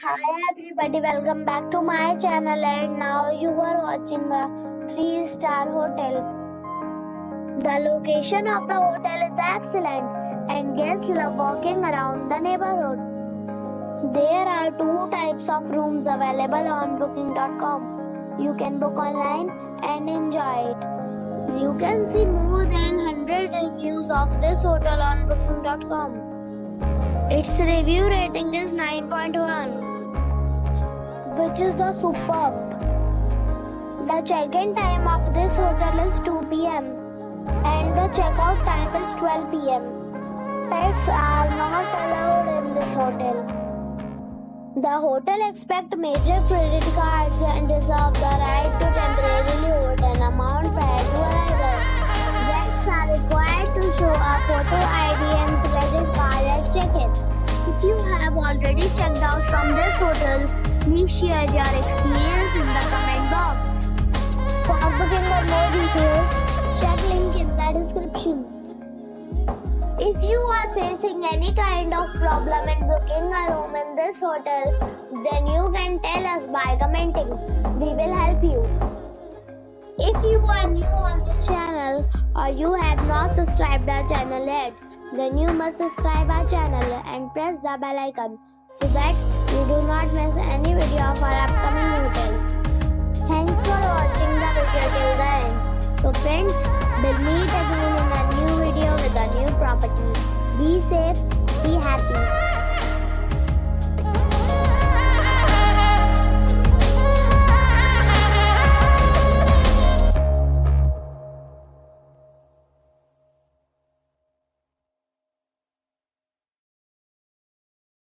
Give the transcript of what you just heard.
Hi everybody, welcome back to my channel and now you are watching a 3-star hotel. The location of the hotel is excellent and guests love walking around the neighborhood. There are 2 types of rooms available on booking.com. You can book online and enjoy it. You can see more than 100 reviews of this hotel on booking.com. Its review rating is 9.1, which is the superb. The check-in time of this hotel is 2 p.m. and the check-out time is 12 p.m. Pets are not allowed in this hotel. The hotel accepts major credit cards and reserves the right to temporarily hold an amount prior to arrival. Guests are required to show a photo ID and credit card at check-in. If you have already checked out from this hotel, please share your experience in the comment box. For booking or more details, check link in the description. If you are facing any kind of problem in booking a room in this hotel, then you can tell us by commenting. We will help you. If you are new on this channel or you have not subscribed our channel yet, then you must subscribe our channel and press the bell icon so that you do not miss any video of our upcoming hotel. Thanks for watching the video till the end. So friends, we'll meet again in a new video with a new property. Be safe, be happy.